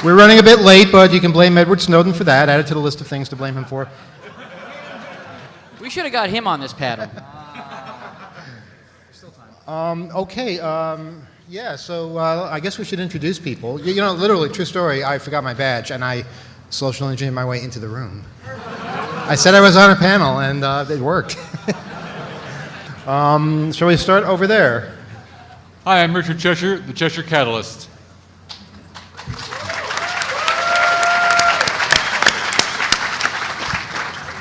We're running a bit late, but you can blame Edward Snowden for that. Add it to the list of things to blame him for. We should have got him on this panel. Okay. Yeah, so I guess we should introduce people. You know, literally, true story, I forgot my badge, and I social engineered my way into the room. I said I was on a panel, and it worked. Shall we start over there? Hi, I'm Richard Cheshire, the Cheshire Catalyst.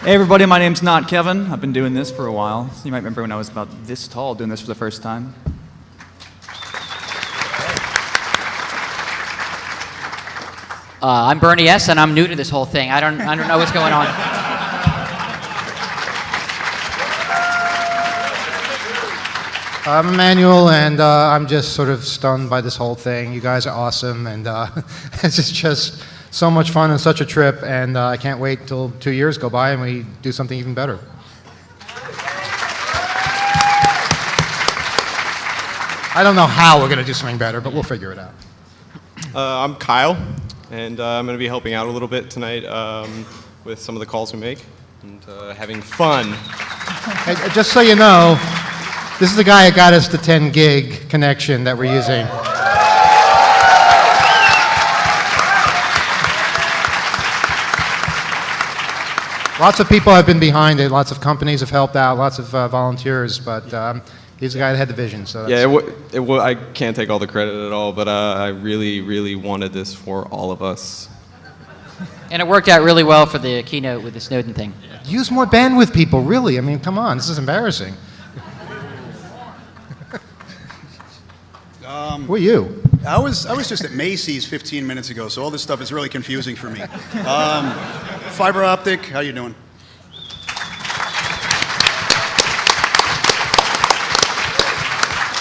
Hey everybody, my name's not Kevin. I've been doing this for a while. You might remember when I was about this tall doing this for the first time. I'm Bernie S., and I'm new to this whole thing. I don't know what's going on. I'm Emmanuel, and I'm just sort of stunned by this whole thing. You guys are awesome, and it's just so much fun and such a trip, and I can't wait till 2 years go by and we do something even better. I don't know how we're going to do something better, but we'll figure it out. I'm Kyle, and I'm going to be helping out a little bit tonight with some of the calls we make and having fun. Hey, just so you know, this is the guy that got us the 10 gig connection that we're using. Lots of people have been behind it. Lots of companies have helped out. Lots of volunteers, but he's the guy that had the vision. So that's I can't take all the credit at all, but I really, really wanted this for all of us. And it worked out really well for the keynote with the Snowden thing. Use more bandwidth, people. Really, I mean, come on. This is embarrassing. Who are you? I was just at Macy's 15 minutes ago, so all this stuff is really confusing for me. Fiber optic, how you doing?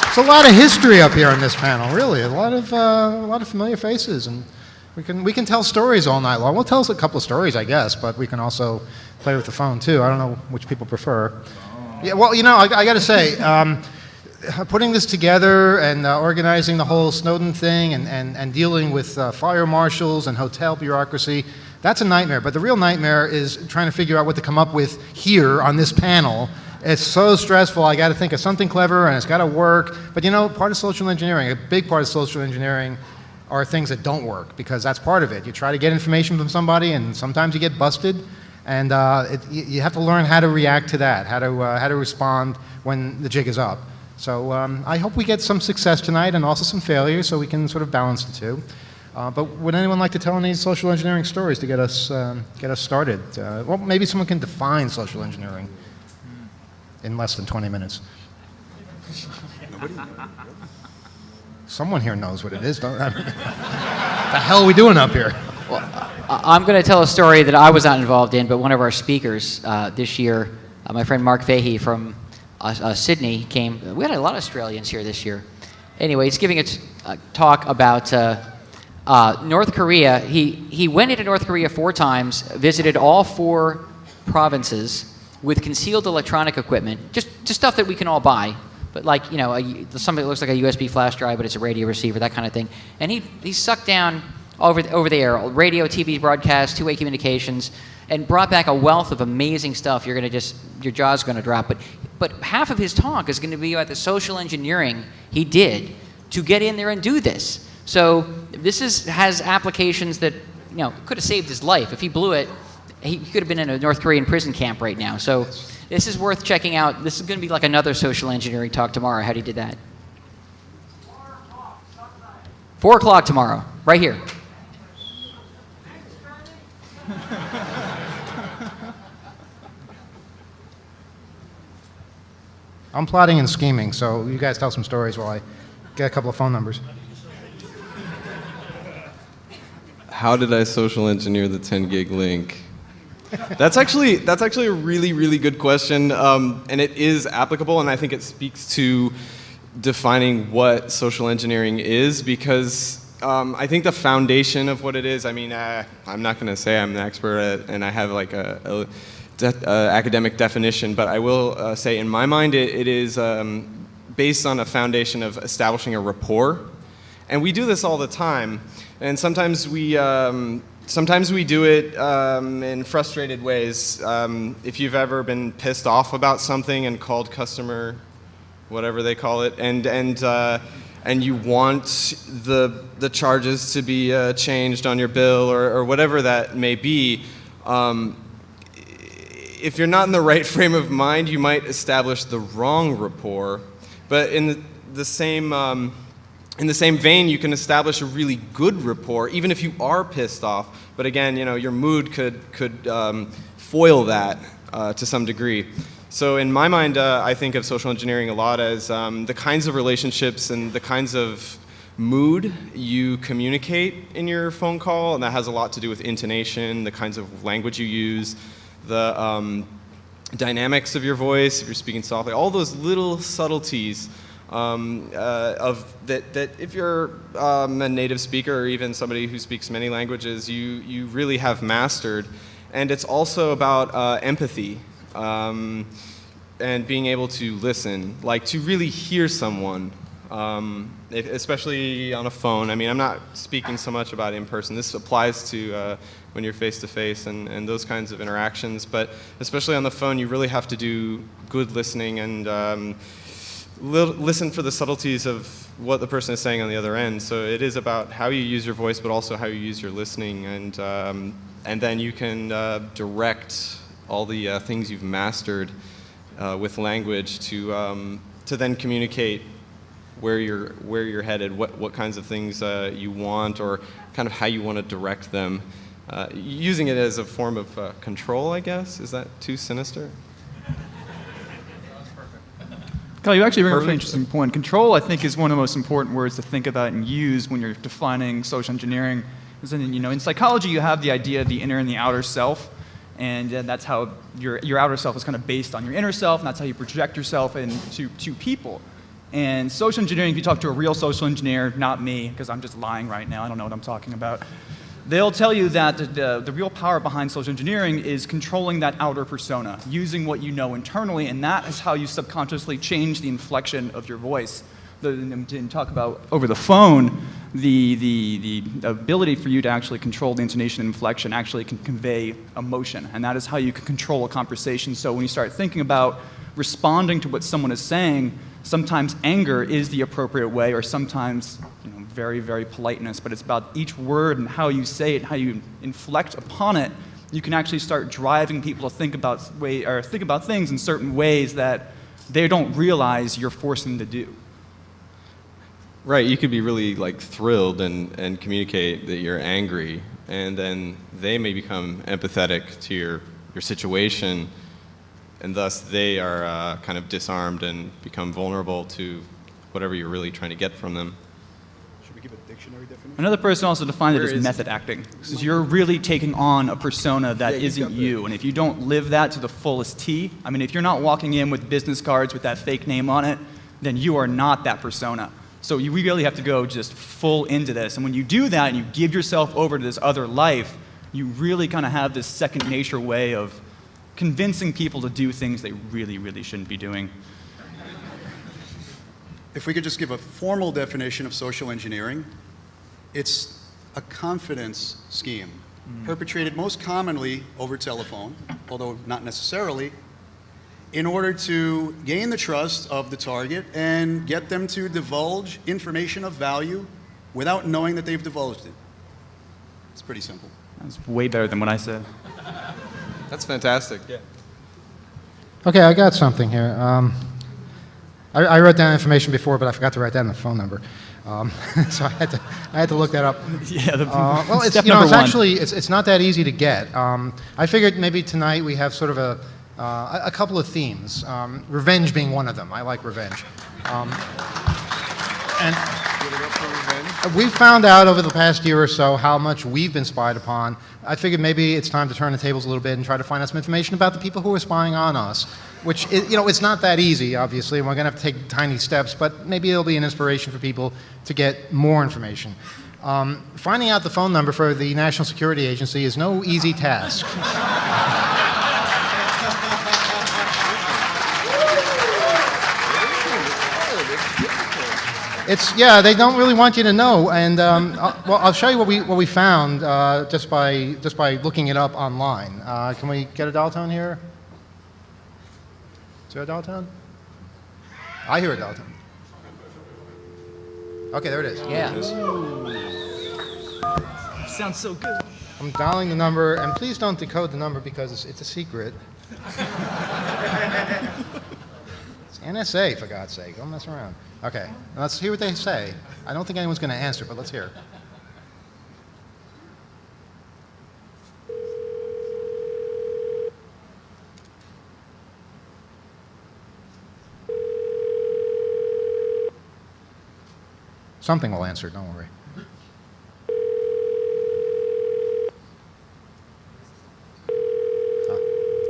There's a lot of history up here on this panel. Really, a lot of familiar faces, and we can tell stories all night long. We'll tell us a couple of stories, I guess, but we can also play with the phone too. I don't know which people prefer. Yeah, well, you know, I got to say. Putting this together and organizing the whole Snowden thing and dealing with fire marshals and hotel bureaucracy, that's a nightmare. But the real nightmare is trying to figure out what to come up with here on this panel. It's so stressful. I got to think of something clever, and it's got to work. But you know, part of social engineering, a big part of social engineering, are things that don't work, because that's part of it. You try to get information from somebody, and sometimes you get busted. And you have to learn how to react to that, how to respond when the jig is up. So I hope we get some success tonight and also some failure, so we can sort of balance the two. But would anyone like to tell any social engineering stories to get us started? Well, maybe someone can define social engineering in less than 20 minutes. Someone here knows what it is, don't they? What the hell are we doing up here? Well, I'm going to tell a story that I was not involved in, but one of our speakers this year, my friend Mark Fahey from Sydney came. We had a lot of Australians here this year. Anyway, he's giving a talk about North Korea. He went into North Korea 4 times, visited all 4 provinces with concealed electronic equipment, just stuff that we can all buy, but like, you know, something that looks like a USB flash drive, but it's a radio receiver, that kind of thing. And he sucked down over the air, radio, TV broadcast, two-way communications, and brought back a wealth of amazing stuff. Your jaw's going to drop. But half of his talk is going to be about the social engineering he did to get in there and do this. So this has applications that, you know, could have saved his life. If he blew it, he could have been in a North Korean prison camp right now. So this is worth checking out. This is going to be like another social engineering talk tomorrow, how he did that. 4 o'clock tomorrow, right here. I'm plotting and scheming, so you guys tell some stories while I get a couple of phone numbers. How did I social engineer the 10 gig link? That's actually a really, really good question, and it is applicable, and I think it speaks to defining what social engineering is, because I think the foundation of what it is, I mean, I'm not going to say I'm an expert at it, and I have like a academic definition, but I will say in my mind it is based on a foundation of establishing a rapport And we do this all the time. And sometimes we do it in frustrated ways. If you've ever been pissed off about something and called customer, whatever they call it, and you want the charges to be changed on your bill or whatever that may be, if you're not in the right frame of mind, you might establish the wrong rapport. But in the same vein, you can establish a really good rapport, even if you are pissed off. But again, your mood could foil that to some degree. So in my mind, I think of social engineering a lot as the kinds of relationships and the kinds of mood you communicate in your phone call, and that has a lot to do with intonation, the kinds of language you use, the dynamics of your voice, if you're speaking softly, all those little subtleties of that if you're a native speaker or even somebody who speaks many languages, you really have mastered. And it's also about empathy and being able to listen, like to really hear someone, especially on a phone. I mean, I'm not speaking so much about in person. This applies to when you're face-to-face and those kinds of interactions. But especially on the phone, you really have to do good listening and listen for the subtleties of what the person is saying on the other end. So it is about how you use your voice, but also how you use your listening. And then you can direct all the things you've mastered with language to then communicate where you're headed, what kinds of things you want, or kind of how you want to direct them. Using it as a form of control, I guess. Is that too sinister? Kyle, you actually bring up an interesting point. Control, I think, is one of the most important words to think about and use when you're defining social engineering. In psychology, you have the idea of the inner and the outer self, and that's how your outer self is kind of based on your inner self, and that's how you project yourself into people. And social engineering, if you talk to a real social engineer, not me, because I'm just lying right now, I don't know what I'm talking about, they'll tell you that the real power behind social engineering is controlling that outer persona, using what you know internally, and that is how you subconsciously change the inflection of your voice. To talk about over the phone, the ability for you to actually control the intonation and inflection actually can convey emotion, and that is how you can control a conversation. So when you start thinking about responding to what someone is saying, sometimes anger is the appropriate way, or sometimes very, very politeness, but it's about each word and how you say it, how you inflect upon it. You can actually start driving people to think about things in certain ways that they don't realize you're forcing them to do. Right, you could be really thrilled and communicate that you're angry, and then they may become empathetic to your situation, and thus they are kind of disarmed and become vulnerable to whatever you're really trying to get from them. Should we give a dictionary definition? Another person also defined it as method acting. Because you're really taking on a persona that isn't you, and if you don't live that to the fullest T, I mean, if you're not walking in with business cards with that fake name on it, then you are not that persona. So you really have to go just full into this. And when you do that and you give yourself over to this other life, you really kind of have this second nature way of convincing people to do things they really, really shouldn't be doing. If we could just give a formal definition of social engineering, it's a confidence scheme, perpetrated most commonly over telephone, although not necessarily, in order to gain the trust of the target and get them to divulge information of value without knowing that they've divulged it. It's pretty simple. That's way better than what I said. That's fantastic. Yeah. Okay, I got something here. I wrote down information before, but I forgot to write down the phone number. So I had to look that up. Yeah, well, it's step number one. actually it's not that easy to get. I figured maybe tonight we have sort of a couple of themes. Revenge being one of them. I like revenge. And we've found out over the past year or so how much we've been spied upon. I figured maybe it's time to turn the tables a little bit and try to find out some information about the people who are spying on us. Which, it's not that easy, obviously, and we're going to have to take tiny steps, but maybe it'll be an inspiration for people to get more information. Finding out the phone number for the National Security Agency is no easy task. Yeah, they don't really want you to know. And I'll show you what we found just by looking it up online. Can we get a dial tone here? Is there a dial tone? I hear a dial tone. Okay, there it is. Yeah. Sounds so good. I'm dialing the number, and please don't decode the number because it's a secret. It's NSA, for God's sake. Don't mess around. Okay, let's hear what they say. I don't think anyone's going to answer, but let's hear. Something will answer, don't worry.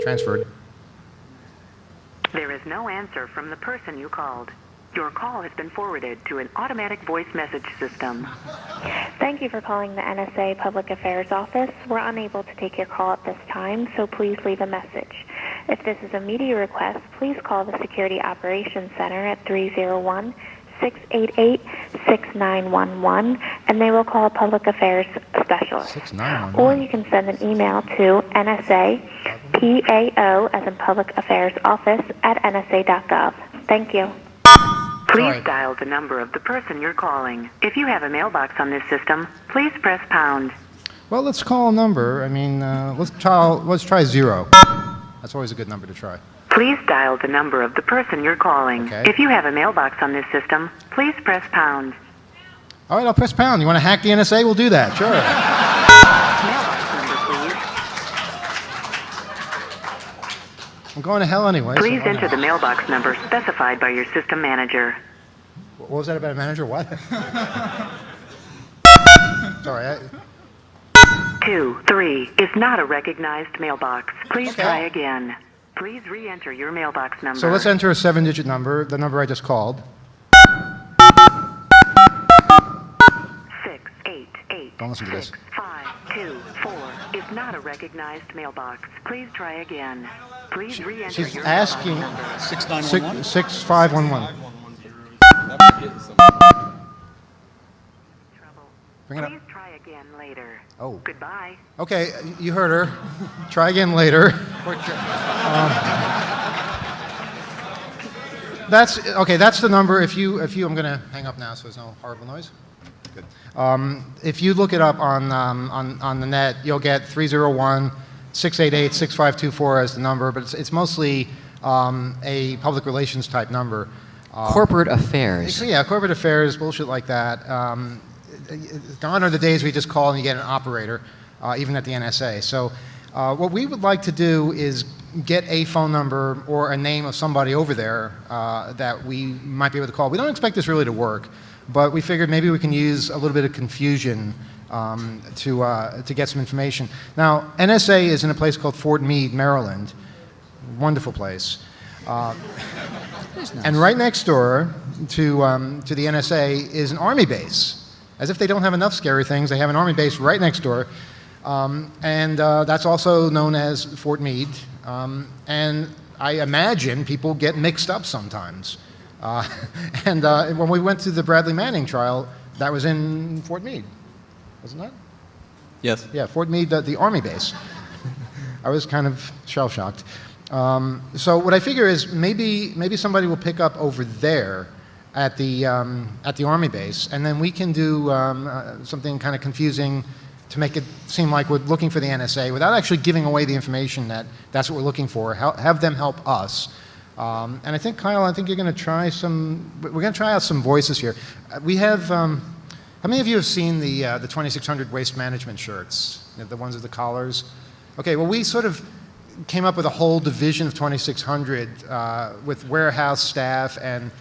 Transferred. There is no answer from the person you called. Your call has been forwarded to an automatic voice message system. Thank you for calling the NSA Public Affairs Office. We're unable to take your call at this time, so please leave a message. If this is a media request, please call the Security Operations Center at 301-688-6911, and they will call a public affairs specialist. 6911. Or you can send an email to NSA PAO, as in Public Affairs Office, at nsa.gov. Thank you. Please Sorry. dial the number of the person you're calling. If you have a mailbox on this system, please press pound. Well, let's call a number. I mean, let's try 0. That's always a good number to try. Please dial the number of the person you're calling. Okay. If you have a mailbox on this system, please press pound. All right, I'll press pound. You want to hack the NSA? We'll do that. Sure. Mailbox number, please. I'm going to hell anyway. so Please why enter not? the mailbox number specified by your system manager. What was that about a manager? What? Sorry. 23 is not a recognized mailbox. Please Okay. try again. Please re-enter your mailbox number. So let's enter a 7-digit number, the number I just called. 688 Don't listen to this. 6524 is not a recognized mailbox. Please try again. Please re-enter She's your asking mailbox number. 6911? 6511. Trouble. Bring it up. Please try again later. Oh. Goodbye. Okay, you heard her. Try again later. That's the number. If you, I'm going to hang up now so there's no horrible noise. Good. If you look it up on the net, you'll get 301-688-6524 as the number, but it's mostly a public relations type number. Corporate affairs. Yeah, corporate affairs, bullshit like that. Gone are the days we just call and you get an operator, even at the NSA. So what we would like to do is get a phone number or a name of somebody over there that we might be able to call. We don't expect this really to work, but we figured maybe we can use a little bit of confusion to get some information. Now, NSA is in a place called Fort Meade, Maryland. Wonderful place. And right next door to the NSA is an Army base. As if they don't have enough scary things, they have an Army base right next door. That's also known as Fort Meade. And I imagine people get mixed up sometimes. When we went to the Bradley Manning trial, that was in Fort Meade, wasn't that? Yes. Yeah, Fort Meade, the Army base. I was kind of shell-shocked. So what I figure is maybe somebody will pick up over there at the Army base, and then we can do something kind of confusing to make it seem like we're looking for the NSA without actually giving away the information that's what we're looking for. Have them help us. And I think, Kyle, you're going to try we're going to try out some voices here. We have, how many of you have seen the 2600 waste management shirts, the ones with the collars? Okay, well, we sort of came up with a whole division of 2600 with warehouse staff and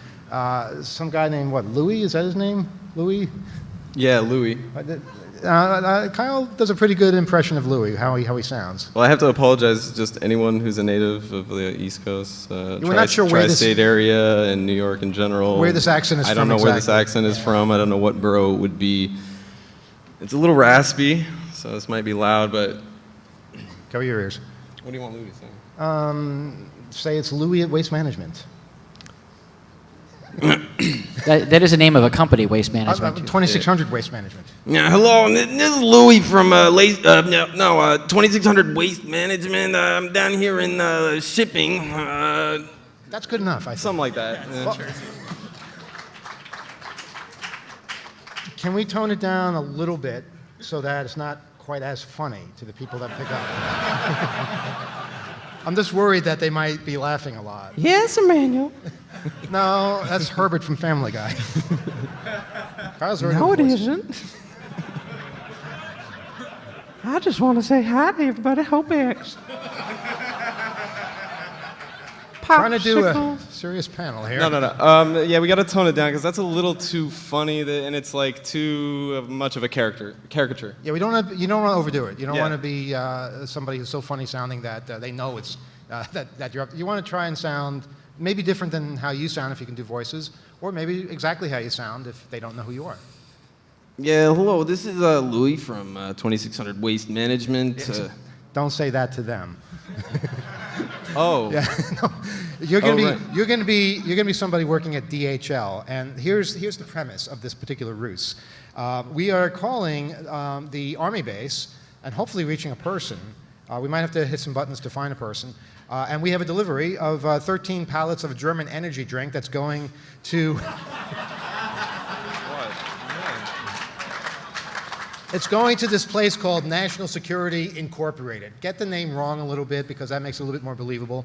some guy named, Louis? Is that his name? Louis? Yeah, Louis. Kyle does a pretty good impression of Louis, how he sounds. Well, I have to apologize to just anyone who's a native of the East Coast, We're not sure where this- tri-state area and New York in general. Where this accent is I don't from know where this exactly. accent is from. I don't know what borough it would be. It's a little raspy, so this might be loud, but Cover your ears. what do you want Louis to say? Say it's Louis at Waste Management. That is the name of a company, Waste Management. 2600 Waste Management. Yeah, hello, this is Louis from 2600 Waste Management. I'm down here in shipping. That's good enough, I think. Something like that. Yeah. Well, can we tone it down a little bit so that it's not quite as funny to the people that pick up? I'm just worried that they might be laughing a lot. Yes, Emmanuel. No, that's Herbert from Family Guy. Kyle's very No, it good voice. isn't. I just want to say hi to everybody. Hope X. Trying to do a serious panel here. No. Yeah, we got to tone it down because that's a little too funny, and it's like too much of a caricature. Yeah, you don't want to overdo it. You don't Yeah. want to be somebody who's so funny sounding that they know it's that you're up. You want to try and sound maybe different than how you sound if you can do voices, or maybe exactly how you sound if they don't know who you are. Yeah, hello. This is Louis from 2600 Waste Management. Don't say that to them. Oh. Yeah, no. You're gonna right. you're gonna be somebody working at DHL, and here's the premise of this particular ruse. We are calling the Army base and hopefully reaching a person. We might have to hit some buttons to find a person, and we have a delivery of 13 pallets of a German energy drink that's going to. It's going to this place called National Security Incorporated. Get the name wrong a little bit because that makes it a little bit more believable.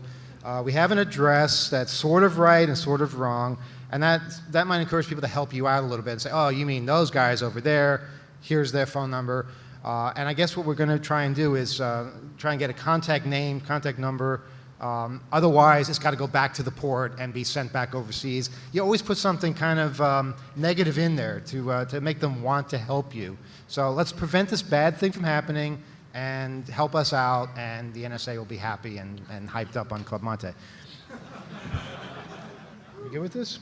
We have an address that's sort of right and sort of wrong, and that might encourage people to help you out a little bit and say, oh, you mean those guys over there, here's their phone number. And I guess what we're going to try and do is try and get a contact name, contact number. Otherwise, it's got to go back to the port and be sent back overseas. You always put something kind of negative in there to make them want to help you. So let's prevent this bad thing from happening and help us out, and the NSA will be happy and hyped up on Club Monte. You good with this?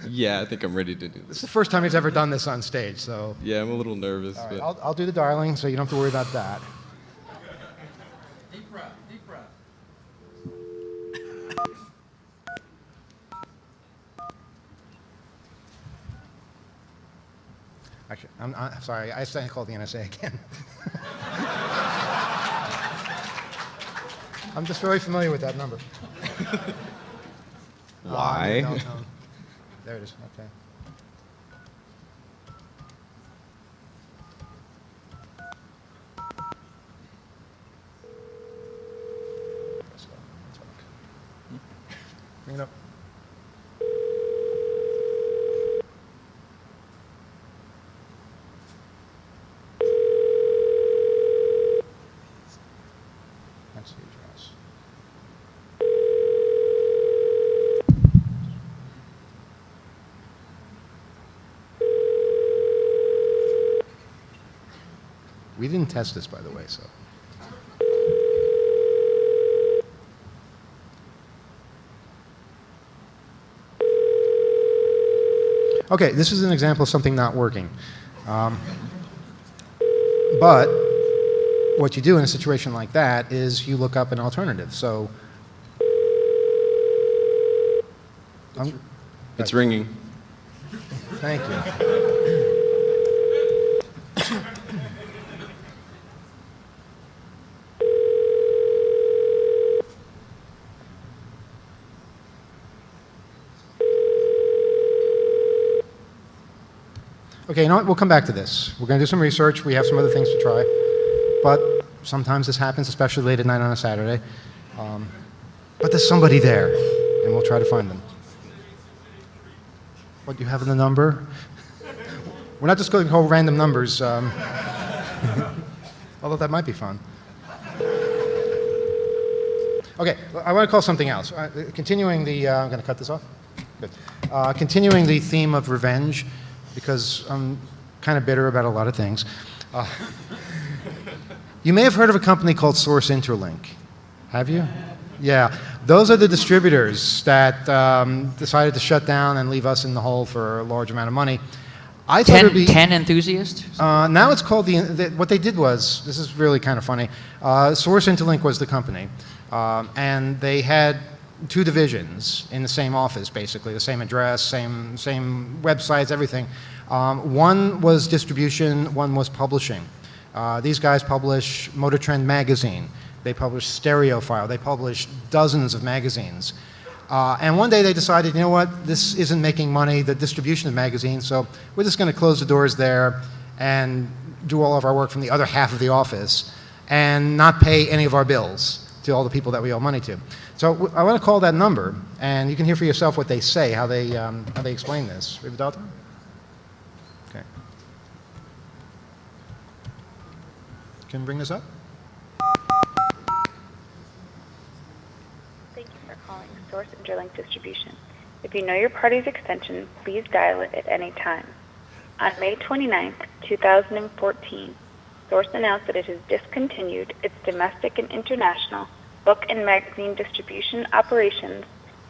Yeah, I think I'm ready to do This this. is the first time he's ever done this on stage, so. Yeah, I'm a little nervous. All right, but I'll do the dialing, so you don't have to worry about that. Deep breath, deep breath. Actually, I'm sorry, I accidentally called the NSA again. I'm just very familiar with that number. Why? No. There it is, okay. Let's go. Bring it up. That's the address. We didn't test this, by the way, so. Okay, this is an example of something not working. But what you do in a situation like that is you look up an alternative. So, It's ringing. thank you. Okay, you know what? We'll come back to this. We're going to do some research. We have some other things to try. But sometimes this happens, especially late at night on a Saturday. But there's somebody there, and we'll try to find them. What, you have the number? We're not just going to call random numbers, although that might be fun. Okay, I want to call something else. Continuing the, I'm going to cut this off. Good. Continuing the theme of revenge, because I'm kind of bitter about a lot of things. You may have heard of a company called Source Interlink. Have you? Yeah. Those are the distributors that decided to shut down and leave us in the hole for a large amount of money. I thought it would be 10 enthusiasts? now it's called what they did was, this is really kind of funny. Source Interlink was the company, and they had two divisions in the same office, basically, the same address, same websites, everything. One was distribution, one was publishing. These guys publish Motor Trend magazine. They publish Stereophile. They publish dozens of magazines. And one day they decided, you know what, this isn't making money, the distribution of magazines, so we're just going to close the doors there and do all of our work from the other half of the office and not pay any of our bills to all the people that we owe money to. So I want to call that number, and you can hear for yourself what they say, how they explain this. Rivedalta? Okay. Can you bring this up? Thank you for calling Source Interlink Distribution. If you know your party's extension, please dial it at any time. On May 29th, 2014, Source announced that it has discontinued its domestic and international book and magazine distribution operations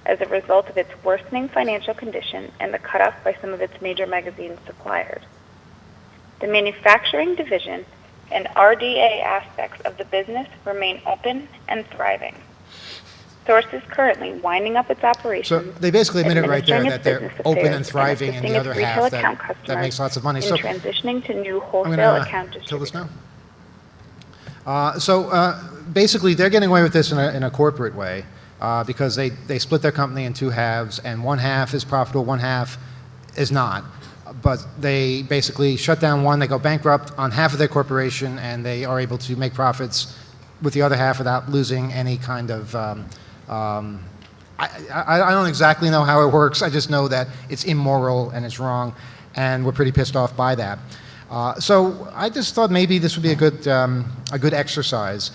as a result of its worsening financial condition and the cutoff by some of its major magazine suppliers. The manufacturing division and RDA aspects of the business remain open and thriving. Source is currently winding up its operations. So they basically admitted right there administering that its they're business open affairs and thriving, and the assisting other its retail half account that customers makes lots of money. in So transitioning to new I'm wholesale going account to kill this distributors. now. Basically, they're getting away with this in a corporate way because they split their company in two halves, and one half is profitable, one half is not. But they basically shut down one, they go bankrupt on half of their corporation, and they are able to make profits with the other half without losing any kind of... I don't exactly know how it works. I just know that it's immoral and it's wrong, and we're pretty pissed off by that. So I just thought maybe this would be a good exercise.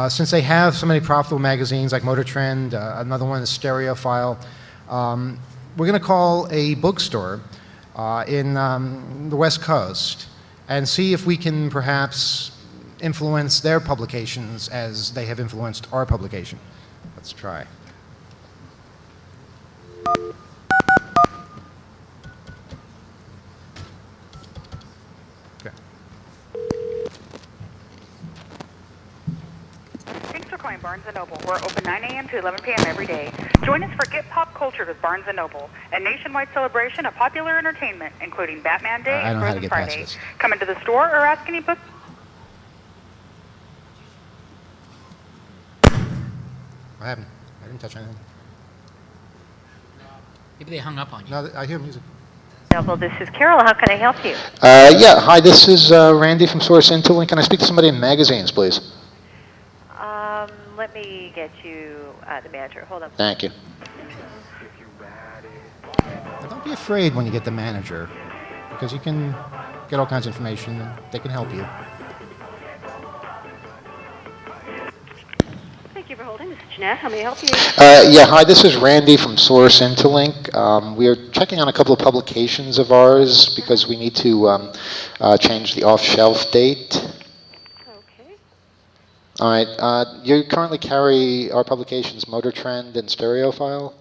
Since they have so many profitable magazines like Motor Trend, another one is Stereophile, we're going to call a bookstore in the West Coast and see if we can perhaps influence their publications as they have influenced our publication. Let's try. Thanks for calling Barnes & Noble. We're open 9 a.m. to 11 p.m. every day. Join us for Get Pop Culture with Barnes & Noble, a nationwide celebration of popular entertainment, including Batman Day I and don't know how to Frozen get past Friday. this. Come into the store or ask any book. What happened? I didn't touch anything. Maybe they hung up on you. No, I hear music. Noble, this is Carol. How can I help you? Yeah, hi, this is Randy from Source Interlink. Can I speak to somebody in magazines, please? Let me get you the manager. Hold on. Thank you. Now, don't be afraid when you get the manager, because you can get all kinds of information and they can help you. Thank you for holding. This is Jeanette. How may I help you? Yeah, hi, this is Randy from Source Interlink. We are checking on a couple of publications of ours because we need to change the off-shelf date. Okay. All right, you currently carry our publications Motor Trend and Stereophile?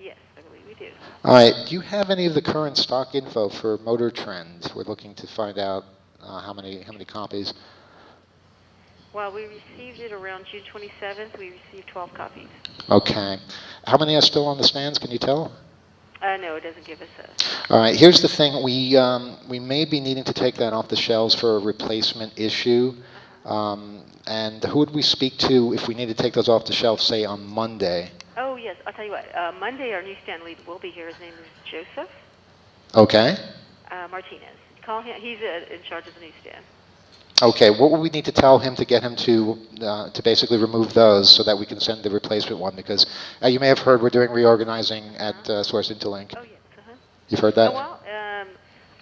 Yes, I believe we do. All right, do you have any of the current stock info for Motor Trend? We're looking to find out how many copies. Well, we received it around June 27th. We received 12 copies. Okay. How many are still on the stands? Can you tell? No, it doesn't give us a... All right. Here's the thing. We may be needing to take that off the shelves for a replacement issue. And who would we speak to if we need to take those off the shelf, say, on Monday? Oh, yes. I'll tell you what. Monday, our newsstand lead will be here. His name is Joseph Okay. Martinez. Call him. He's in charge of the newsstand. Okay. What would we need to tell him to get him to basically remove those so that we can send the replacement one? Because you may have heard we're doing reorganizing at Source Interlink. Oh, yes. You've heard that? Oh, well,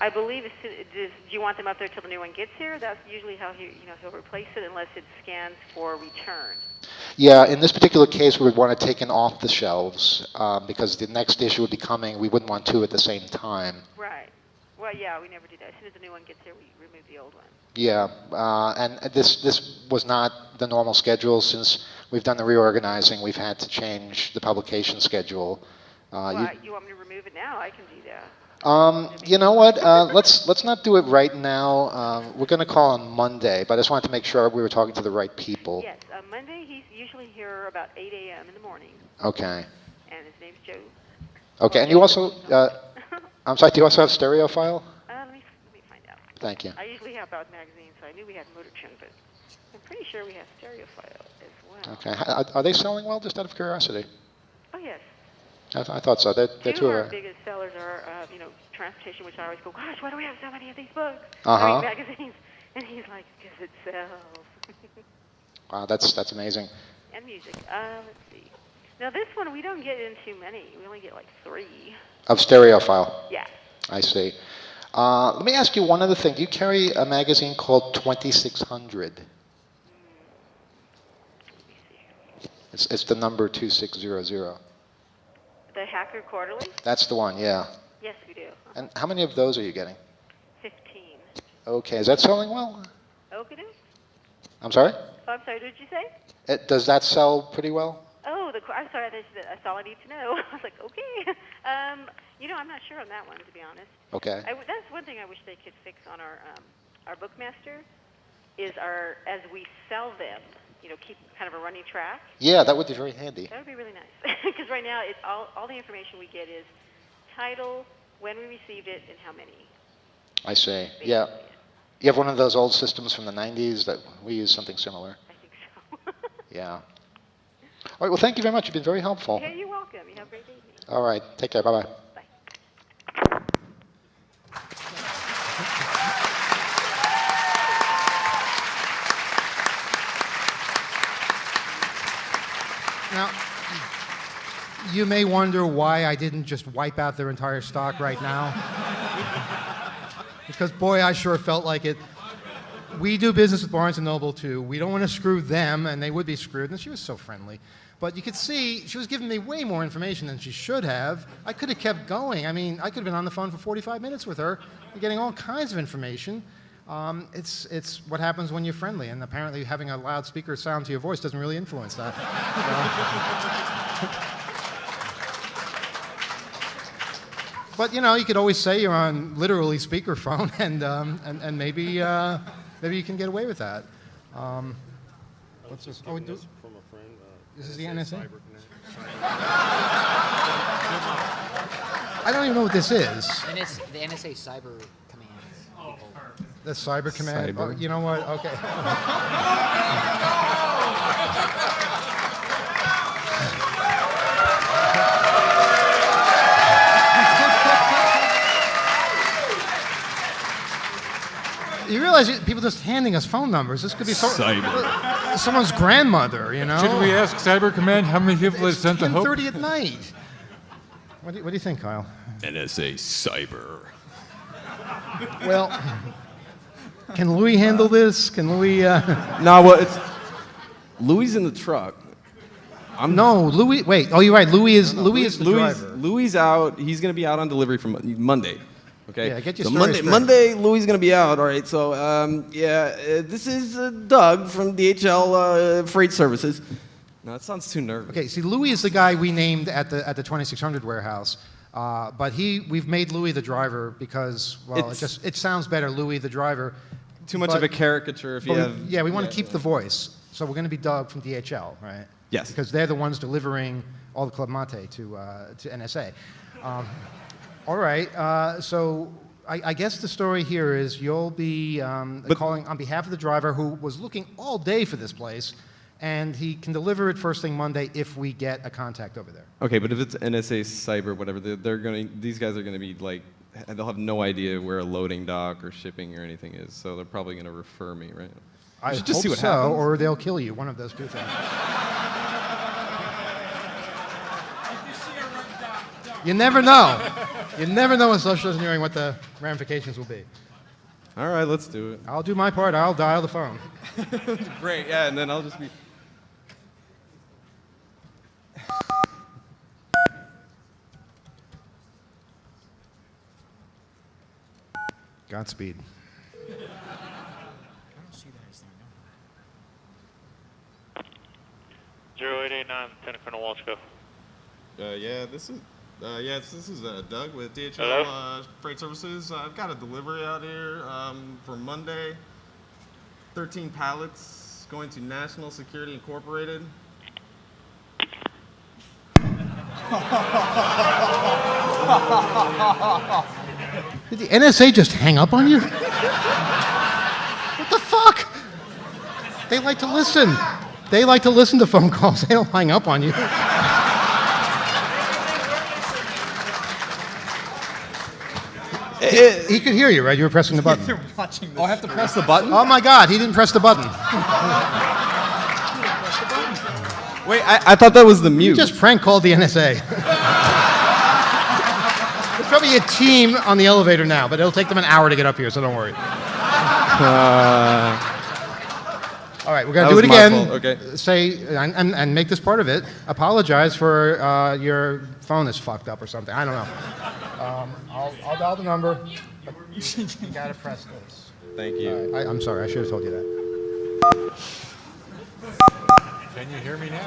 I believe do you want them up there till the new one gets here? That's usually how he'll replace it unless it scans for return. Yeah, in this particular case, we would want it taken off the shelves because the next issue would be coming. We wouldn't want two at the same time. Right. Well, yeah, we never do that. As soon as the new one gets here, we remove the old one. Yeah, and this was not the normal schedule. Since we've done the reorganizing, we've had to change the publication schedule. You want me to remove it now? I can do that. You know what? Let's not do it right now. We're going to call on Monday, but I just wanted to make sure we were talking to the right people. Yes, Monday he's usually here about 8 a.m. in the morning, Okay. and his name's Joe. Okay, Well, and you also, I'm sorry, do you also have stereo file? let me find out. Thank you. I usually have About magazine, so I knew we had Motor Trend, but I'm pretty sure we have Stereophile as well. Okay. Are they selling well, just out of curiosity? Oh, yes. I thought so. They're Two of our biggest sellers are, transportation, which I always go, gosh, why do we have so many of these books? Magazines. And he's like, because it sells. Wow, that's amazing. And music. Let's see. Now, this one, we don't get in too many. We only get like 3. Of stereo file? Yeah. I see. Let me ask you one other thing. Do you carry a magazine called 2600? It's the number 2600. The Hacker Quarterly? That's the one, yeah. Yes, we do. And how many of those are you getting? 15. Okay, is that selling well? Okay. I'm sorry? Oh, I'm sorry, what did you say? Does that sell pretty well? Oh, I'm sorry, that's all I need to know. I was like, okay. I'm not sure on that one, to be honest. Okay. That's one thing I wish they could fix on our Bookmaster, is as we sell them, keep kind of a running track. Yeah, that would be very handy. That would be really nice. Because right now, it's all the information we get is title, when we received it, and how many. I see. Basically. Yeah. You have one of those old systems from the 90s that we use something similar. I think so. Yeah. All right, well, thank you very much. You've been very helpful. Yeah, you're welcome. You have a great evening. All right. Take care. Bye-bye. Bye. Now, you may wonder why I didn't just wipe out their entire stock right now. Because, boy, I sure felt like it. We do business with Barnes & Noble, too. We don't want to screw them, and they would be screwed. And she was so friendly. But you could see she was giving me way more information than she should have. I could have kept going. I mean, I could have been on the phone for 45 minutes with her, getting all kinds of information. It's what happens when you're friendly, and apparently having a loudspeaker sound to your voice doesn't really influence that. But you could always say you're on literally speakerphone, and maybe you can get away with that. What's this? Oh, from a friend. This is the NSA. I don't even know what this is. And it's the NSA Cyber Commands. The Cyber Command. Cyber. Oh, you know what? Okay. You realize people just handing us phone numbers. This could be someone's grandmother, Should we ask Cyber Command how many people they sent to Hope? 10:30 at night. What do you think, Kyle? NSA Cyber. Well, can Louis handle this? Can Louis? No, well, it's Louis in the truck. No, Louis. Wait. Oh, you're right. Louis is the driver. Louis out. He's going to be out on delivery from Monday. Okay. Yeah, get your so story straight. Monday, Louis is going to be out. All right. So, this is Doug from DHL Freight Services. No, that sounds too nervous. Okay. See, Louis is the guy we named at the 2600 warehouse, but we've made Louis the driver because it sounds better, Louis the driver. Too much of a caricature if you have. Yeah, we want to keep the voice, so we're going to be Doug from DHL, right? Yes. Because they're the ones delivering all the Club Mate to NSA. All right, so I guess the story here is you'll be calling on behalf of the driver who was looking all day for this place, and he can deliver it first thing Monday if we get a contact over there. Okay, but if it's NSA Cyber, whatever, these guys are going to be like, they'll have no idea where a loading dock or shipping or anything is, so they're probably going to refer me, right? I should just hope see what so, happens. or they'll kill you, one of those two things. You never know. You never know in social engineering what the ramifications will be. All right, let's do it. I'll do my part. I'll dial the phone. Great, yeah, and then I'll just be... Godspeed. 0889, 10 Colonel Walsh, go. Yeah, this is... Yes, this is Doug with DHL Hello? Freight Services. I've got a delivery out here for Monday. 13 pallets going to National Security Incorporated. Did the NSA just hang up on you? What the fuck? They like to listen. They like to listen to phone calls. They don't hang up on you. He could hear you, right? You were pressing the button. They're watching this. Oh, I have to press the button? Oh my God, he didn't press the button. Wait, I thought that was the mute. You just prank called the NSA. There's probably a team on the elevator now, but it'll take them an hour to get up here, so don't worry. All right, we're going to do it again. Okay. Say, and make this part of it. Apologize for your phone is fucked up or something. I don't know. I'll dial the number. You got to press this. Thank you. I'm sorry, I should have told you that. Can you hear me now?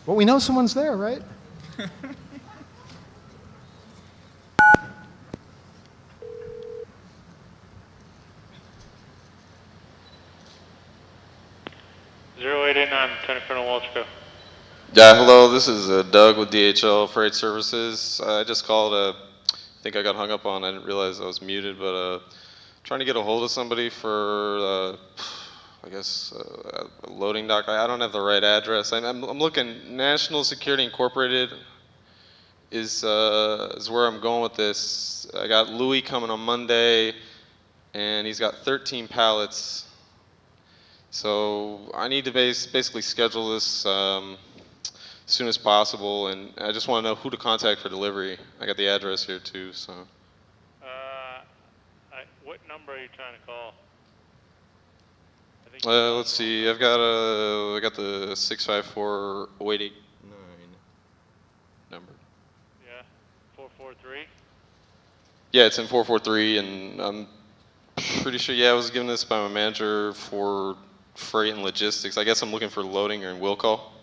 Well, we know someone's there, right? Lieutenant Colonel Walshco. Yeah, hello, this is Doug with DHL Freight Services. I just called, I think I got hung up on, I didn't realize I was muted, but trying to get a hold of somebody for, I guess, a loading dock. I don't have the right address. I'm looking, National Security Incorporated is where I'm going with this. I got Louis coming on Monday, and he's got 13 pallets. So I need to basically schedule this as soon as possible, and I just want to know who to contact for delivery. I got the address here too, so. What number are you trying to call? Let's see. I got the 654-0889 number. Yeah, 443. Yeah, it's in 443, and I'm pretty sure. Yeah, I was given this by my manager for freight and logistics. I guess I'm looking for loading or in will call.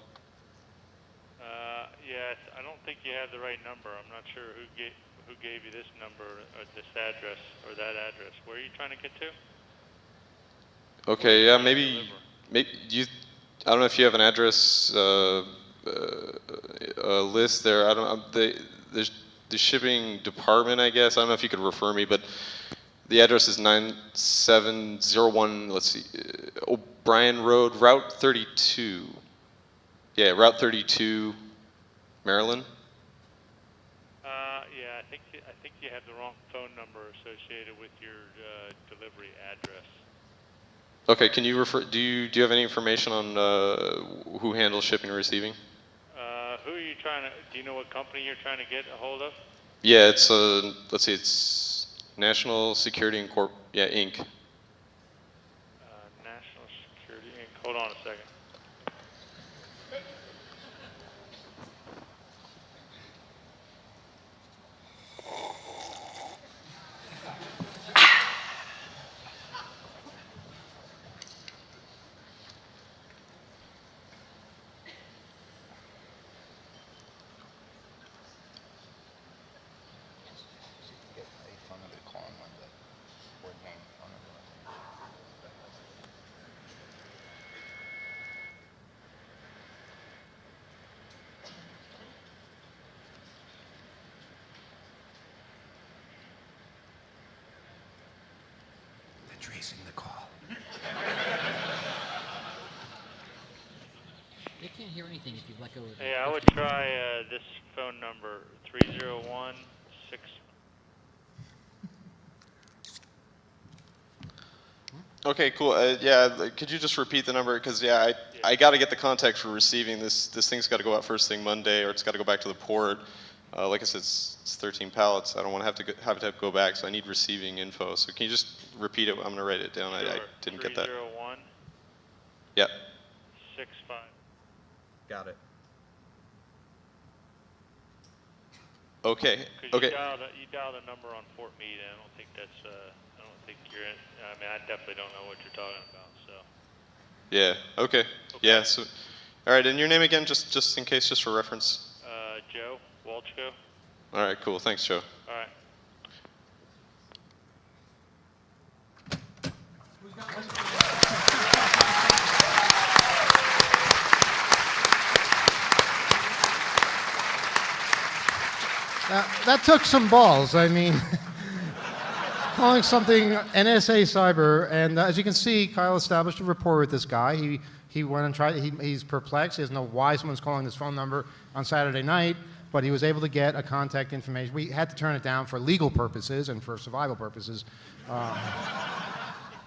Yeah, I don't think you have the right number. I'm not sure who gave you this number or this address or that address. Where are you trying to get to? Okay, yeah, maybe you. I don't know if you have an address list there. I don't. There's the shipping department, I guess. I don't know if you could refer me, but the address is 9701. Let's see, O'Brien Road, Route 32. Yeah, Route 32, Maryland. Yeah, I think you have the wrong phone number associated with your delivery address. Okay, can you refer? Do you have any information on who handles shipping and receiving? Who are you trying to? Do you know what company you're trying to get a hold of? Yeah, it's let's see, it's National Security Inc. National Security Inc. Hold on a second. Tracing the call. They can't hear anything if you let go of it. Hey, I would try this phone number, 301-6. Okay, cool. Yeah, could you just repeat the number? Because yeah, I got to get the contact for receiving this. This thing's got to go out first thing Monday, or it's got to go back to the port. Like I said, it's 13 pallets. I don't want to have to go back, so I need receiving info. So can you just repeat it? I'm going to write it down. Sure. I didn't get that. 301. Yep. 65. Got it. Okay. Okay. You dialed a number on Fort Meade, and I don't think that's. I don't think you're in. I mean, I definitely don't know what you're talking about. So. Yeah. Okay. Yeah. So, all right. And your name again, just in case, just for reference. Joe Walchko. All right, cool. Thanks, Joe. All right. That took some balls. I mean, calling something NSA cyber, and as you can see, Kyle established a rapport with this guy. He went and tried. He's perplexed. He doesn't know why someone's calling this phone number on Saturday night, but he was able to get a contact information. We had to turn it down for legal purposes and for survival purposes.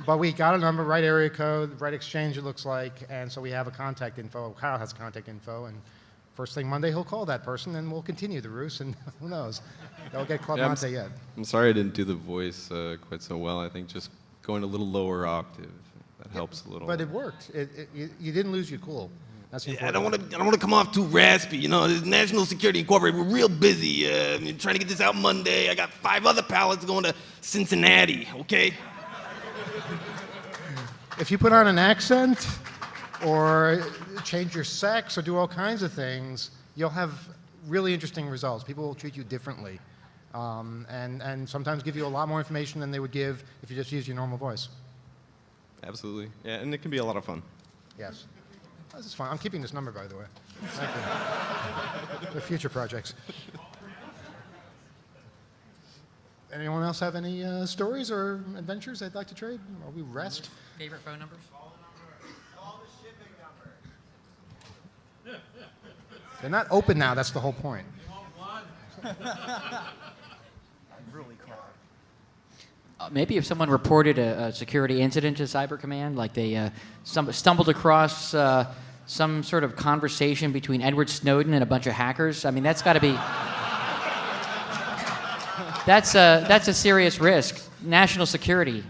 But we got a number, right area code, right exchange it looks like, and so we have a contact info. Kyle has contact info, and first thing Monday he'll call that person, and we'll continue the ruse, and who knows? They'll get Club Monte yet. I'm sorry I didn't do the voice quite so well. I think just going a little lower octave, that helps a little. But it worked. You didn't lose your cool. That's I don't want to come off too raspy. You know, this National Security Incorporated, we're real busy. Trying to get this out Monday. I got 5 other pallets going to Cincinnati. Okay. If you put on an accent, or change your sex, or do all kinds of things, you'll have really interesting results. People will treat you differently, and sometimes give you a lot more information than they would give if you just used your normal voice. Absolutely. Yeah, and it can be a lot of fun. Yes. This is fun. I'm keeping this number, by the way. Thank you. For future projects. Anyone else have any stories or adventures they'd like to trade? Or we rest? Favorite phone numbers? They're not open now. That's the whole point. Maybe if someone reported a security incident to Cyber Command, like they stumbled across some sort of conversation between Edward Snowden and a bunch of hackers. I mean, that's got to be that's a serious risk. National security.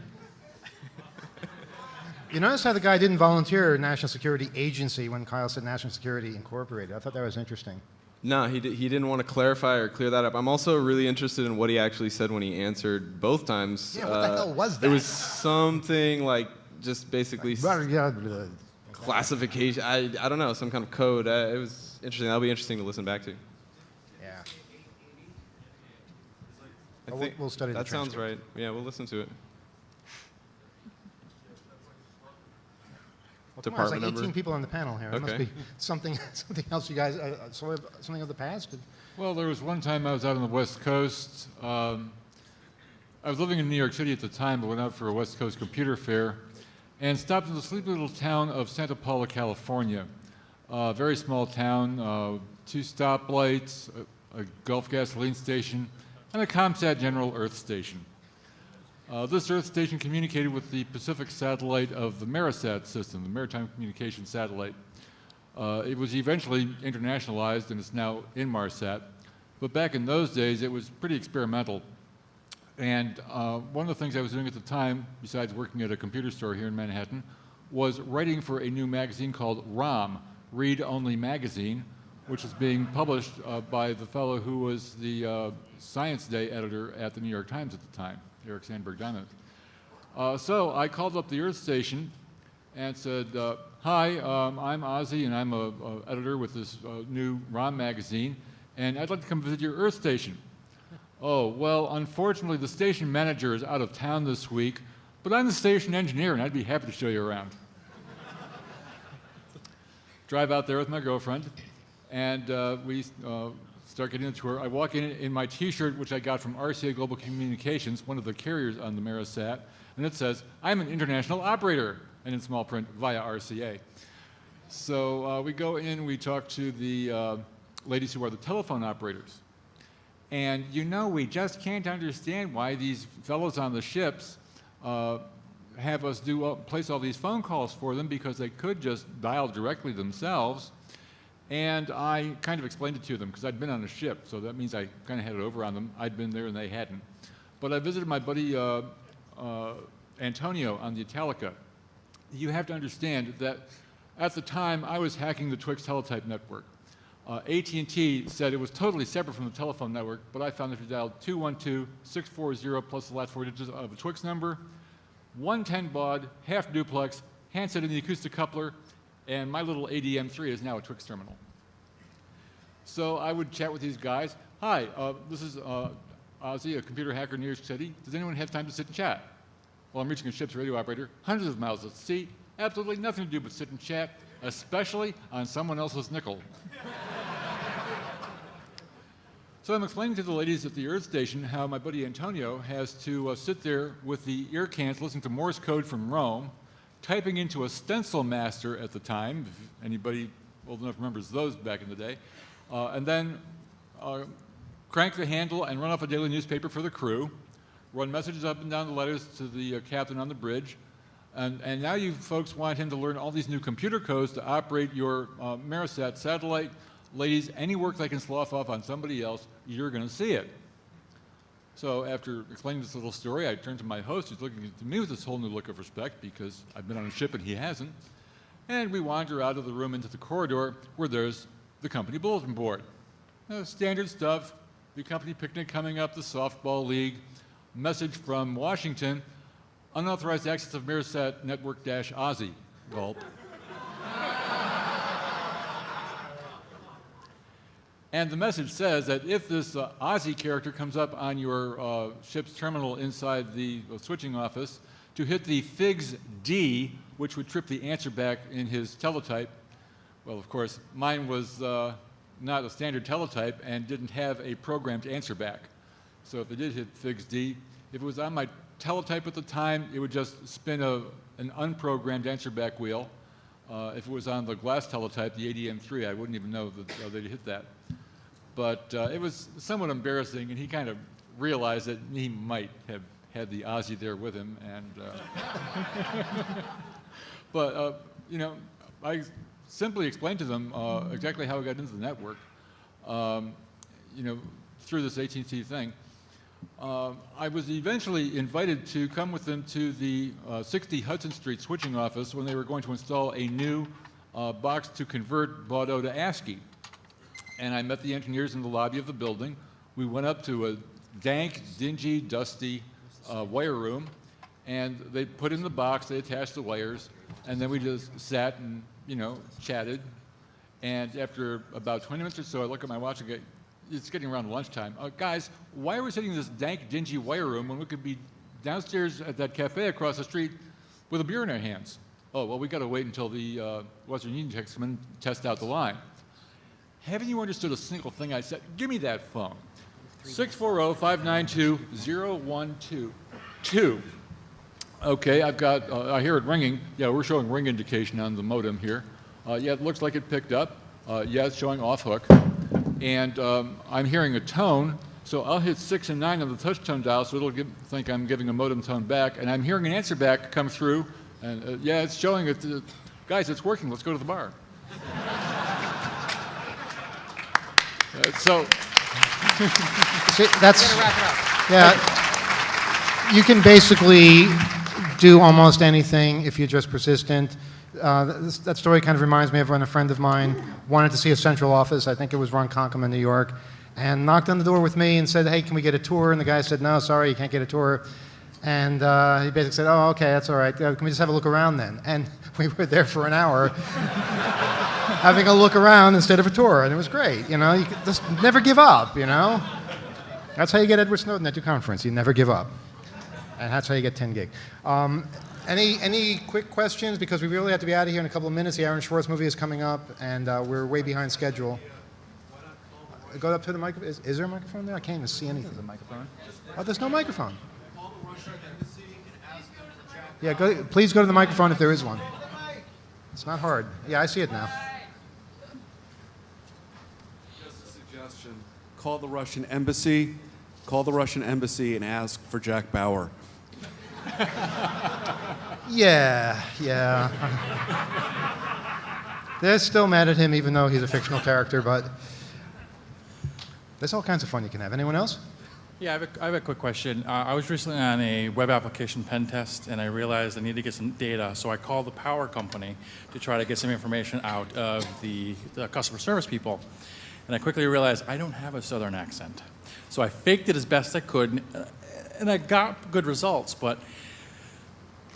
You notice how the guy didn't volunteer National Security Agency when Kyle said National Security Incorporated. I thought that was interesting. No, he didn't want to clarify or clear that up. I'm also really interested in what he actually said when he answered both times. Yeah, what the hell was that? It was something like just basically classification. I don't know, some kind of code. It was interesting. That'll be interesting to listen back to. Yeah. I think we'll study the that sounds transcript. right. Yeah, we'll listen to it. Well, come on, Department there's like 18 number? people on the panel here. It must Okay. be something else you guys, something of the past? Well, there was one time I was out on the West Coast. I was living in New York City at the time, but went out for a West Coast computer fair and stopped in the sleepy little town of Santa Paula, California. Very small town, 2 stoplights, a Gulf gasoline station, and a ComSat General Earth station. This Earth station communicated with the Pacific satellite of the Marisat system, the Maritime Communications Satellite. It was eventually internationalized, and it's now Inmarsat. But back in those days, it was pretty experimental. And one of the things I was doing at the time, besides working at a computer store here in Manhattan, was writing for a new magazine called ROM, Read Only Magazine, which is being published by the fellow who was the Science Day editor at the New York Times at the time, Eric Sandberg-Diamond. So I called up the Earth station and said, hi, I'm Ozzy, and I'm an editor with this new ROM magazine, and I'd like to come visit your Earth station. Oh, well, unfortunately, the station manager is out of town this week, but I'm the station engineer, and I'd be happy to show you around. Drive out there with my girlfriend, and we start getting a tour. I walk in my T-shirt, which I got from RCA Global Communications, one of the carriers on the Marisat, and it says, I'm an international operator, and in small print, via RCA. So we go in, we talk to the ladies who are the telephone operators. And you know, we just can't understand why these fellows on the ships have us place all these phone calls for them, because they could just dial directly themselves. And I kind of explained it to them because I'd been on a ship, so that means I kind of had it over on them. I'd been there and they hadn't. But I visited my buddy Antonio on the Italica. You have to understand that at the time I was hacking the Twix teletype network. AT&T said it was totally separate from the telephone network, but I found that if you dialed 212-640 plus the last 4 digits of a Twix number, 110 baud, half duplex, handset in the acoustic coupler, and my little ADM3 is now a Twix terminal. So I would chat with these guys. Hi, this is Ozzy, a computer hacker in New York City. Does anyone have time to sit and chat? Well, I'm reaching a ship's radio operator, hundreds of miles at sea, absolutely nothing to do but sit and chat, especially on someone else's nickel. So I'm explaining to the ladies at the Earth Station how my buddy Antonio has to sit there with the ear cans listening to Morse code from Rome, typing into a stencil master at the time, if anybody old enough remembers those back in the day, and then crank the handle and run off a daily newspaper for the crew, run messages up and down the letters to the captain on the bridge, and now you folks want him to learn all these new computer codes to operate your Marisat satellite. Ladies, any work they can slough off on somebody else, you're going to see it. So after explaining this little story, I turned to my host, who's looking at me with this whole new look of respect because I've been on a ship and he hasn't, and we wander out of the room into the corridor where there's the company bulletin board. Standard stuff, the company picnic coming up, the softball league, message from Washington, unauthorized access of Marisat network-Aussie, gulp. And the message says that if this Aussie character comes up on your ship's terminal inside the switching office, to hit the FIGS D, which would trip the answer back in his teletype. Well, of course, mine was not a standard teletype and didn't have a programmed answer back. So if it did hit FIGS D, if it was on my teletype at the time, it would just spin an unprogrammed answer back wheel. If it was on the glass teletype, the ADM3, I wouldn't even know that they'd hit that. But it was somewhat embarrassing, and he kind of realized that he might have had the Aussie there with him. And but you know, I simply explained to them exactly how I got into the network. You know, through this AT&T thing. I was eventually invited to come with them to the 60 Hudson Street switching office when they were going to install a new box to convert Baudot to ASCII. And I met the engineers in the lobby of the building. We went up to a dank, dingy, dusty wire room, and they put in the box, they attached the wires, and then we just sat and, you know, chatted. And after about 20 minutes or so, I look at my watch and go, it's getting around lunchtime. Guys, why are we sitting in this dank, dingy wire room when we could be downstairs at that cafe across the street with a beer in our hands? Oh, well, we got to wait until the Western Union techs come in and test out the line. Haven't you understood a single thing I said? Give me that phone. 640-592-0122. Okay, I've got, I hear it ringing. Yeah, we're showing ring indication on the modem here. Yeah, it looks like it picked up. Yeah, it's showing off hook. And I'm hearing a tone, so I'll hit 6 and 9 on the touch tone dial, so it'll think I'm giving a modem tone back. And I'm hearing an answer back come through, and yeah, it's showing it. Guys, it's working. Let's go to the bar. So see, that's We're gonna wrap it up. yeah. You can basically do almost anything if you're just persistent. That story kind of reminds me of when a friend of mine wanted to see a central office. I think it was Ronkonkoma in New York, and knocked on the door with me and said, "Hey, can we get a tour?" And the guy said, "No, sorry, you can't get a tour." And he basically said, "Oh, okay, that's all right. Can we just have a look around then?" And we were there for an hour. Having a look around instead of a tour, and it was great. You know, you could just never give up. You know, that's how you get Edward Snowden at your conference. You never give up, and that's how you get 10 gig. Any quick questions? Because we really have to be out of here in a couple of minutes. The Aaron Schwartz movie is coming up, and we're way behind schedule. Go up to the microphone. Is there a microphone there? I can't even see anything. There's a microphone. Oh, there's no microphone. Yeah, please go to the microphone if there is one. It's not hard. Yeah, I see it now. Call the Russian embassy. Call the Russian embassy and ask for Jack Bauer. Yeah. They're still mad at him even though he's a fictional character, but there's all kinds of fun you can have. Anyone else? Yeah, I have a quick question. I was recently on a web application pen test, and I realized I needed to get some data, so I called the power company to try to get some information out of the customer service people. And I quickly realized I don't have a southern accent. So I faked it as best I could, and I got good results, but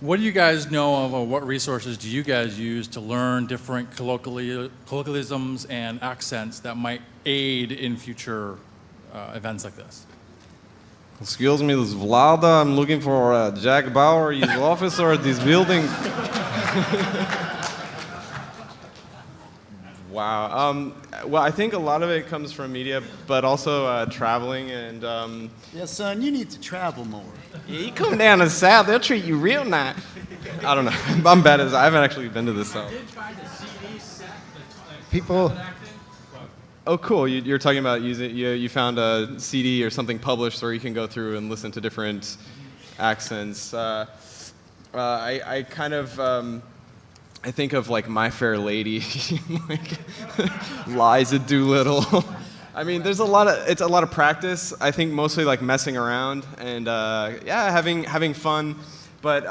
What do you guys know of, or what resources do you guys use to learn different colloquialisms and accents that might aid in future events like this? Excuse me, this is Vlada. I'm looking for Jack Bauer, his officer at this building. Wow. Well, I think a lot of it comes from media, but also traveling and. Yeah, son, you need to travel more. Yeah, you come down to the South, they'll treat you real nice. I don't know. I'm bad at this. I haven't actually been to the South. People. Oh, cool. You're talking about using. You found a CD or something published where you can go through and listen to different accents. I kind of. I think of like My Fair Lady, like Liza Doolittle. I mean, it's a lot of practice. I think mostly like messing around and having fun, but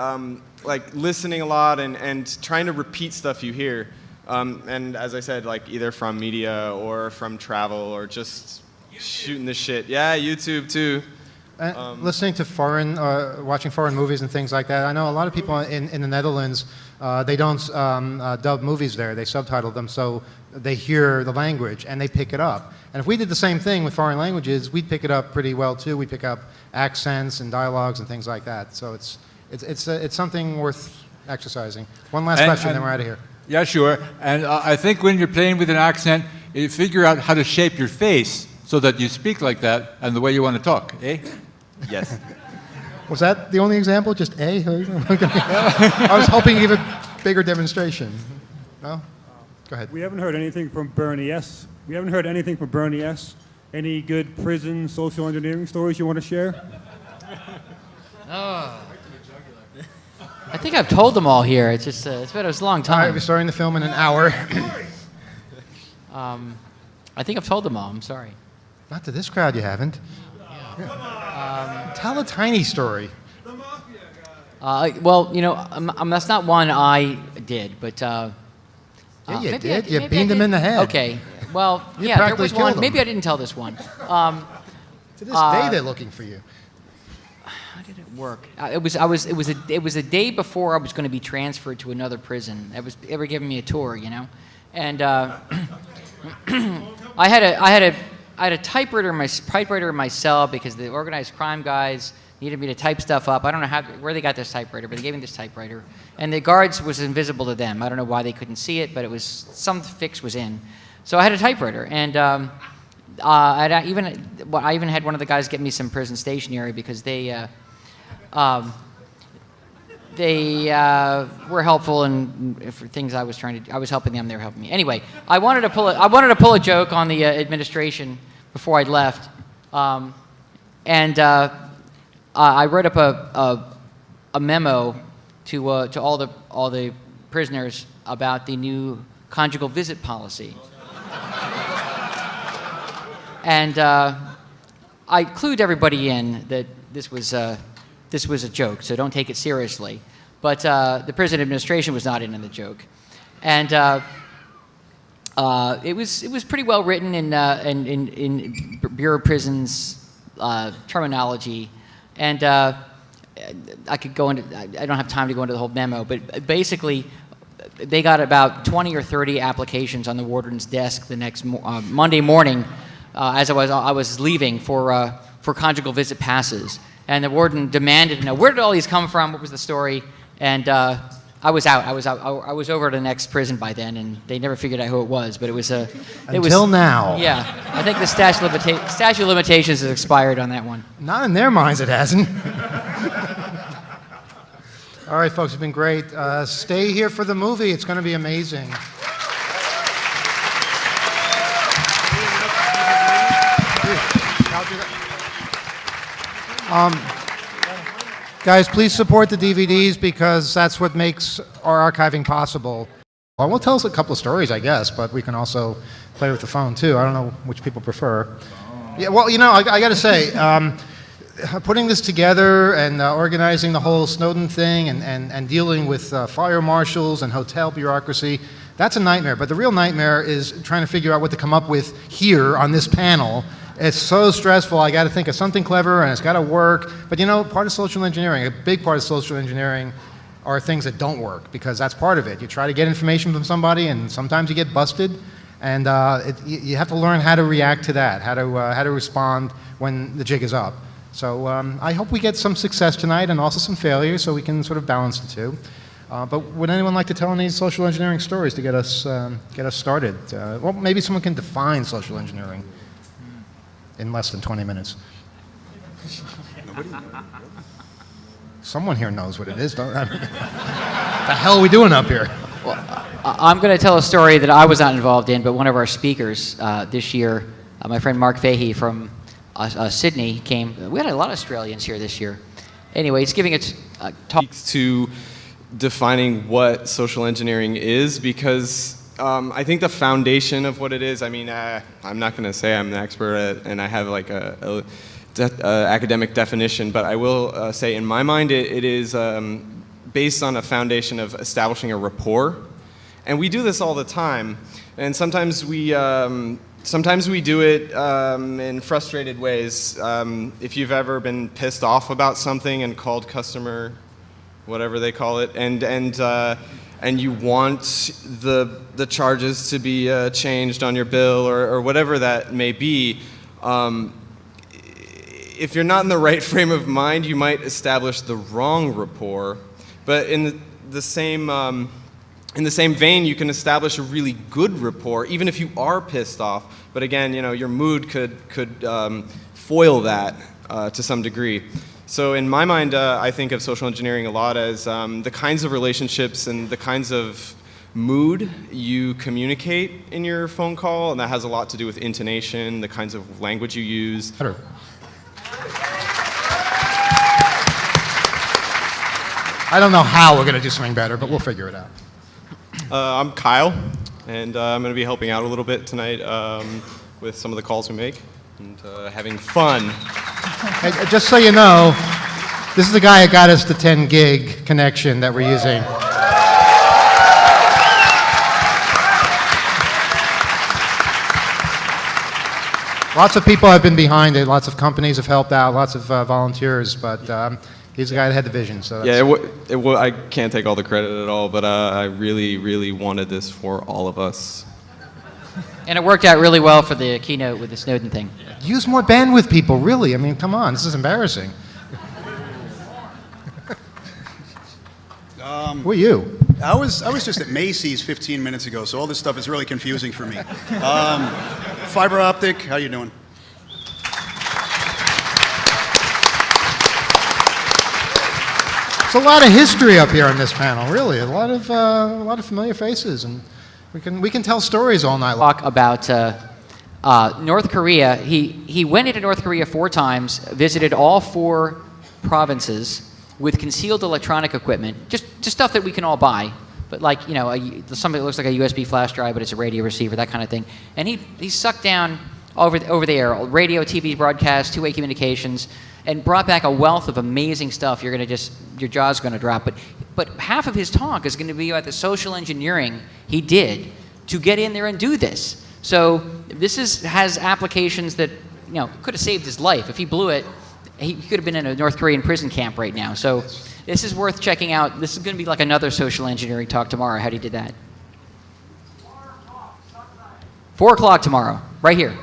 like listening a lot and trying to repeat stuff you hear. And as I said, like either from media or from travel or just shooting the shit. Yeah, YouTube too. Listening to watching foreign movies and things like that. I know a lot of people in the Netherlands, they don't dub movies there. They subtitle them so they hear the language and they pick it up. And if we did the same thing with foreign languages, we'd pick it up pretty well too. We'd pick up accents and dialogues and things like that. So it's something worth exercising. One last question, then we're out of here. Yeah, sure. And I think when you're playing with an accent, you figure out how to shape your face so that you speak like that and the way you want to talk, eh? Yes. Was that the only example? Just A? I was hoping to give a bigger demonstration. No? Go ahead. We haven't heard anything from Bernie S. Any good prison social engineering stories you want to share? I think I've told them all here. It's just it's been a long time. All right, we're starting the film in an hour. I think I've told them all. I'm sorry. Not to this crowd, you haven't. Tell a tiny story. Well, you know, that's not one I did, but yeah, you did. You beamed him in the head. Okay. Well, You yeah, there practically was one. killed him. Maybe I didn't tell this one. To this day, they're looking for you. How did it work? It was a day before I was going to be transferred to another prison. They were giving me a tour, you know, and I had a typewriter in my cell because the organized crime guys needed me to type stuff up. I don't know where they got this typewriter, but they gave me this typewriter, and the guards was invisible to them. I don't know why they couldn't see it, but it was some fix was in. So I had a typewriter, and I even had one of the guys get me some prison stationery because they were helpful and for things I was helping them, they were helping me. Anyway, I wanted to pull a joke on the administration before I left, and I wrote up a memo to all the prisoners about the new conjugal visit policy. And I clued everybody in that this was a joke, so don't take it seriously. But the prison administration was not in on the joke, and it was pretty well written in Bureau of Prisons terminology, and I could go into. I don't have time to go into the whole memo, but basically, they got about 20 or 30 applications on the warden's desk the next Monday morning, as I was leaving for conjugal visit passes. And the warden demanded to know, where did all these come from? What was the story? And I was out. I was over to the next prison by then, and they never figured out who it was. But it was Until now. Yeah, I think the statute of limitations has expired on that one. Not in their minds, it hasn't. All right, folks, it's been great. Stay here for the movie. It's going to be amazing. Guys, please support the DVDs because that's what makes our archiving possible. Well, we'll tell us a couple of stories, I guess, but we can also play with the phone, too. I don't know which people prefer. Yeah, well, you know, I got to say, putting this together and organizing the whole Snowden thing and dealing with fire marshals and hotel bureaucracy, that's a nightmare. But the real nightmare is trying to figure out what to come up with here on this panel. It's so stressful. I got to think of something clever, and it's got to work. But you know, part of social engineering, a big part of social engineering, are things that don't work, because that's part of it. You try to get information from somebody, and sometimes you get busted, and you have to learn how to react to that, how to respond when the jig is up. So I hope we get some success tonight and also some failure, so we can sort of balance the two. But would anyone like to tell any social engineering stories to get us started? Well, maybe someone can define social engineering in less than 20 minutes. Someone here knows what it is, don't I? What the hell are we doing up here? Well, I'm going to tell a story that I was not involved in, but one of our speakers this year, my friend Mark Fahey from Sydney, came. We had a lot of Australians here this year. Anyway, he's giving a talk to defining what social engineering is, because I think the foundation of what it is, I mean, I'm not going to say I'm an expert and I have like a academic definition, but I will say in my mind it is based on a foundation of establishing a rapport. And we do this all the time, and sometimes we do it in frustrated ways. If you've ever been pissed off about something and called customer, whatever they call it, and you want the charges to be changed on your bill or whatever that may be, if you're not in the right frame of mind, you might establish the wrong rapport. But in the same vein, you can establish a really good rapport, even if you are pissed off. But again, you know, your mood could foil that to some degree. So in my mind, I think of social engineering a lot as the kinds of relationships and the kinds of mood you communicate in your phone call, and that has a lot to do with intonation, the kinds of language you use. Better. I don't know how we're going to do something better, but we'll figure it out. I'm Kyle, and I'm going to be helping out a little bit tonight with some of the calls we make and having fun. Hey, just so you know, this is the guy that got us the 10 gig connection that we're using. Lots of people have been behind it. Lots of companies have helped out. Lots of volunteers, but he's the guy that had the vision. So yeah, I can't take all the credit at all, but I really, really wanted this for all of us. And it worked out really well for the keynote with the Snowden thing. Use more bandwidth, people, really. I mean, come on, this is embarrassing. Who are you? I was just at Macy's 15 minutes ago, so all this stuff is really confusing for me. Fiber optic, how you doing? There's a lot of history up here on this panel, really. A lot of familiar faces, and we can tell stories all night long. Talk about North Korea. He went into North Korea 4 times, visited all 4 provinces with concealed electronic equipment, just stuff that we can all buy, but like, you know, something that looks like a USB flash drive, but it's a radio receiver, that kind of thing. And he sucked down over the air, radio, TV broadcast, two-way communications, and brought back a wealth of amazing stuff. Your jaw's going to drop. But half of his talk is going to be about the social engineering he did to get in there and do this. So this has applications that, you know, could have saved his life. If he blew it, he could have been in a North Korean prison camp right now. So this is worth checking out. This is going to be like another social engineering talk tomorrow, how he did that. 4 o'clock tomorrow, right here.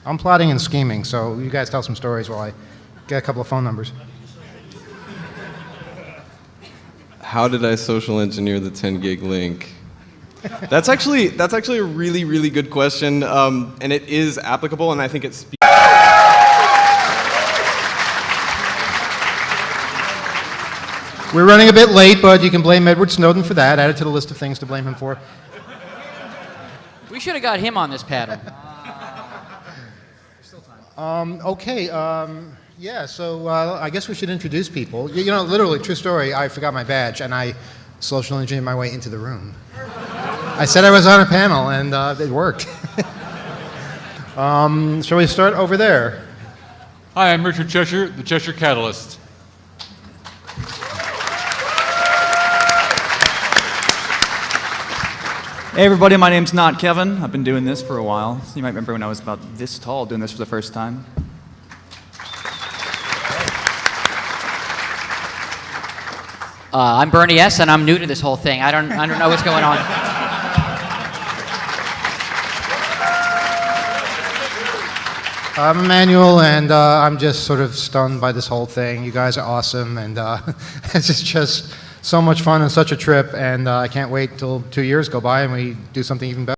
I'm plotting and scheming, so you guys tell some stories while I get a couple of phone numbers. How did I social engineer the 10 gig link? That's actually a really, really good question, and it is applicable, and I think it speaks. We're running a bit late, but you can blame Edward Snowden for that. Add it to the list of things to blame him for. We should have got him on this panel. Okay, yeah, so I guess we should introduce people. You know, literally, true story, I forgot my badge, and I social engineered my way into the room. I said I was on a panel, and it worked. Shall we start over there? Hi, I'm Richard Cheshire, the Cheshire Catalyst. Hey everybody, my name's not Kevin. I've been doing this for a while. You might remember when I was about this tall doing this for the first time. I'm Bernie S., and I'm new to this whole thing. I don't know what's going on. I'm Emmanuel, and I'm just sort of stunned by this whole thing. You guys are awesome, and it's just so much fun and such a trip, and I can't wait till 2 years go by and we do something even better.